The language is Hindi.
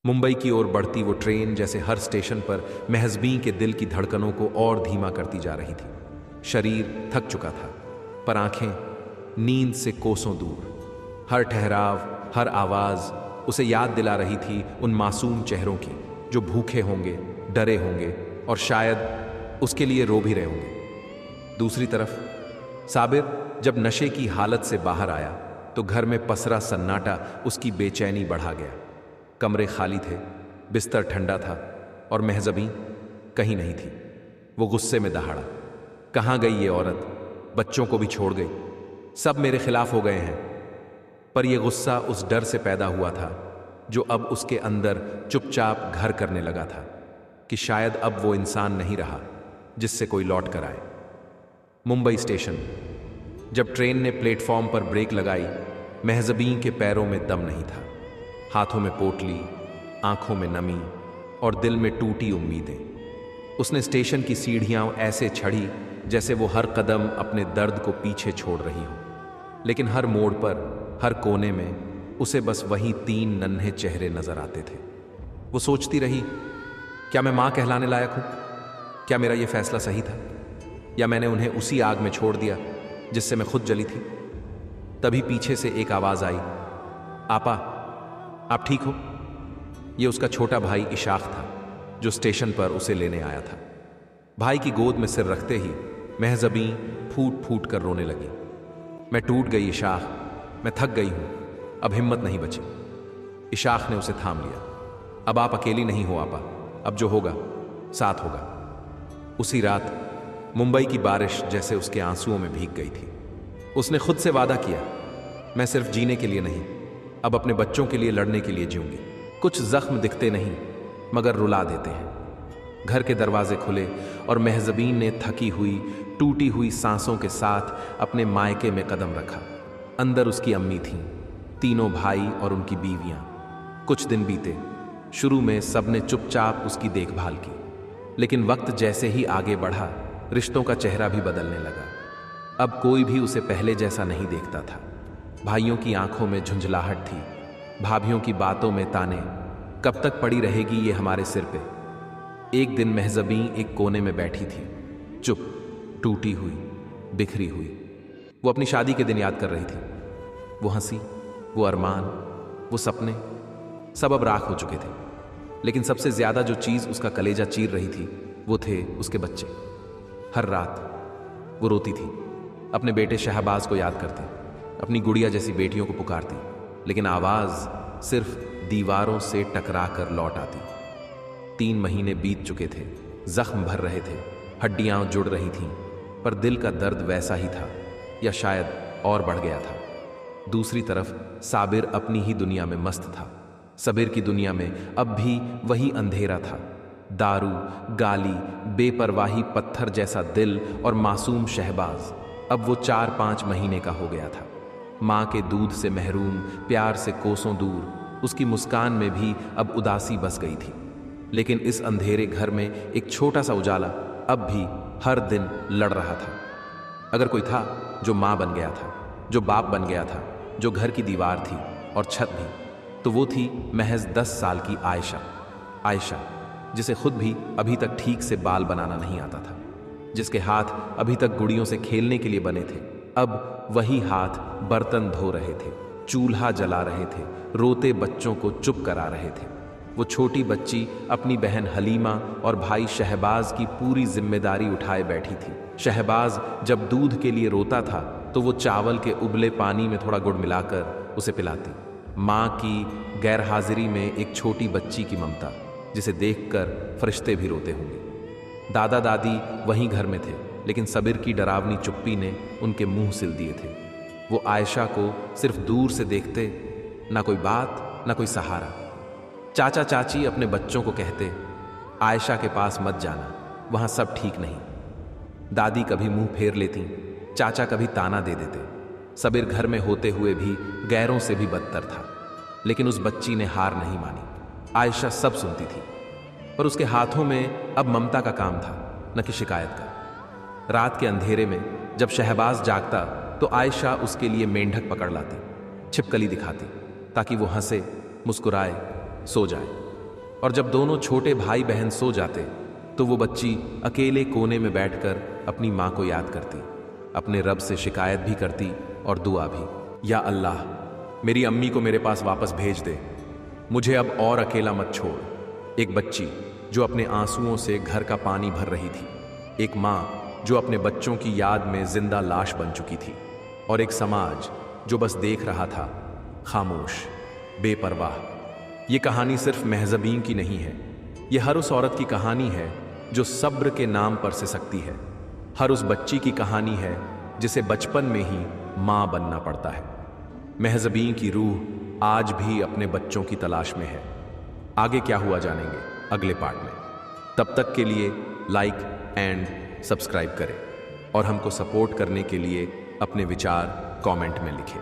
मुंबई की ओर बढ़ती वो ट्रेन जैसे हर स्टेशन पर महजबीं के दिल की धड़कनों को और धीमा करती जा रही थी। शरीर थक चुका था, पर आंखें नींद से कोसों दूर। हर ठहराव, हर आवाज उसे याद दिला रही थी उन मासूम चेहरों की जो भूखे होंगे, डरे होंगे और शायद उसके लिए रो भी रहे होंगे। दूसरी तरफ साबिर जब नशे की हालत से बाहर आया तो घर में पसरा सन्नाटा उसकी बेचैनी बढ़ा गया। कमरे खाली थे, बिस्तर ठंडा था और महजबी कहीं नहीं थी। वो गुस्से में दहाड़ा, कहाँ गई ये औरत? बच्चों को भी छोड़ गई, सब मेरे खिलाफ हो गए हैं। पर यह गुस्सा उस डर से पैदा हुआ था जो अब उसके अंदर चुपचाप घर करने लगा था कि शायद अब वो इंसान नहीं रहा जिससे कोई लौट कर आए। मुंबई स्टेशन। जब ट्रेन ने प्लेटफॉर्म पर ब्रेक लगाई, महजबी के पैरों में दम नहीं था। हाथों में पोटली, आंखों में नमी और दिल में टूटी उम्मीदें। उसने स्टेशन की सीढ़ियां ऐसे चढ़ी जैसे वो हर कदम अपने दर्द को पीछे छोड़ रही हो। लेकिन हर मोड़ पर, हर कोने में उसे बस वही 3 नन्हे चेहरे नजर आते थे। वो सोचती रही, क्या मैं मां कहलाने लायक हूं? क्या मेरा ये फैसला सही था, या मैंने उन्हें उसी आग में छोड़ दिया जिससे मैं खुद जली थी? तभी पीछे से एक आवाज आई, आपा, आप ठीक हो? ये उसका छोटा भाई इशाक था जो स्टेशन पर उसे लेने आया था। भाई की गोद में सिर रखते ही महजबी फूट फूट कर रोने लगी। मैं टूट गई इशाक, मैं थक गई हूं, अब हिम्मत नहीं बची। इशाक ने उसे थाम लिया। अब आप अकेली नहीं हो आपा, अब जो होगा साथ होगा। उसी रात मुंबई की बारिश जैसे उसके आंसुओं में भीग गई थी। उसने खुद से वादा किया, मैं सिर्फ जीने के लिए नहीं, अब अपने बच्चों के लिए लड़ने के लिए जीऊंगी। कुछ जख्म दिखते नहीं मगर रुला देते हैं। घर के दरवाजे खुले और महजबीन ने थकी हुई, टूटी हुई सांसों के साथ अपने मायके में कदम रखा। अंदर उसकी अम्मी थीं, तीनों भाई और उनकी बीवियां। कुछ दिन बीते। शुरू में सबने चुपचाप उसकी देखभाल की, लेकिन वक्त जैसे ही आगे बढ़ा, रिश्तों का चेहरा भी बदलने लगा। अब कोई भी उसे पहले जैसा नहीं देखता था। भाइयों की आंखों में झुंझलाहट थी, भाभियों की बातों में ताने, कब तक पड़ी रहेगी ये हमारे सिर पे। एक दिन महजबी एक कोने में बैठी थी, चुप, टूटी हुई, बिखरी हुई। वो अपनी शादी के दिन याद कर रही थी। वो हंसी, वो अरमान, वो सपने, सब अब राख हो चुके थे। लेकिन सबसे ज्यादा जो चीज उसका कलेजा चीर रही थी वो थे उसके बच्चे। हर रात वो रोती थी, अपने बेटे शहबाज को याद करती, अपनी गुड़िया जैसी बेटियों को पुकारती, लेकिन आवाज सिर्फ दीवारों से टकरा कर लौट आती। 3 महीने बीत चुके थे, जख्म भर रहे थे, हड्डियां जुड़ रही थीं, पर दिल का दर्द वैसा ही था, या शायद और बढ़ गया था। दूसरी तरफ साबिर अपनी ही दुनिया में मस्त था। सबीर की दुनिया में अब भी वही अंधेरा था। दारू, गाली, बेपरवाही, पत्थर जैसा दिल और मासूम शहबाज। अब वो 4-5 महीने का हो गया था। माँ के दूध से महरूम, प्यार से कोसों दूर, उसकी मुस्कान में भी अब उदासी बस गई थी। लेकिन इस अंधेरे घर में एक छोटा सा उजाला अब भी हर दिन लड़ रहा था। अगर कोई था जो माँ बन गया था, जो बाप बन गया था, जो घर की दीवार थी और छत भी, तो वो थी महज 10 साल की आयशा। आयशा जिसे खुद भी अभी तक ठीक से बाल बनाना नहीं आता था, जिसके हाथ अभी तक गुड़ियों से खेलने के लिए बने थे। अब वही हाथ बर्तन धो रहे थे, चूल्हा जला रहे थे, रोते बच्चों को चुप करा रहे थे। वो छोटी बच्ची अपनी बहन हलीमा और भाई शहबाज की पूरी जिम्मेदारी उठाए बैठी थी। शहबाज जब दूध के लिए रोता था तो वो चावल के उबले पानी में थोड़ा गुड़ मिलाकर उसे पिलाती। माँ की गैरहाजिरी में एक छोटी बच्ची की ममता, जिसे देखकर फरिश्ते भी रोते होंगे। दादा दादी वहीं घर में थे, लेकिन सबीर की डरावनी चुप्पी ने उनके मुंह सिल दिए थे। वो आयशा को सिर्फ दूर से देखते, ना कोई बात, ना कोई सहारा। चाचा चाची अपने बच्चों को कहते, आयशा के पास मत जाना, वहां सब ठीक नहीं। दादी कभी मुंह फेर लेती, चाचा कभी ताना दे देते। सबीर घर में होते हुए भी गैरों से भी बदतर था, लेकिन उस बच्ची ने हार नहीं मानी। आयशा सब सुनती थी, पर उसके हाथों में अब ममता का काम था, न कि शिकायत का। रात के अंधेरे में जब शहबाज जागता तो आयशा उसके लिए मेंढक पकड़ लाती, छिपकली दिखाती, ताकि वो हंसे, मुस्कुराए, सो जाए। और जब दोनों छोटे भाई बहन सो जाते तो वो बच्ची अकेले कोने में बैठकर अपनी माँ को याद करती, अपने रब से शिकायत भी करती और दुआ भी, या अल्लाह मेरी अम्मी को मेरे पास वापस भेज दे, मुझे अब और अकेला मत छोड़। एक बच्ची जो अपने आंसुओं से घर का पानी भर रही थी, एक माँ जो अपने बच्चों की याद में जिंदा लाश बन चुकी थी, और एक समाज जो बस देख रहा था, खामोश, बेपरवाह। ये कहानी सिर्फ महजबीन की नहीं है, ये हर उस औरत की कहानी है जो सब्र के नाम पर सिसकती है, हर उस बच्ची की कहानी है जिसे बचपन में ही माँ बनना पड़ता है। महजबीन की रूह आज भी अपने बच्चों की तलाश में है। आगे क्या हुआ जानेंगे अगले पार्ट में। तब तक के लिए लाइक एंड सब्सक्राइब करें और हमको सपोर्ट करने के लिए अपने विचार कमेंट में लिखें।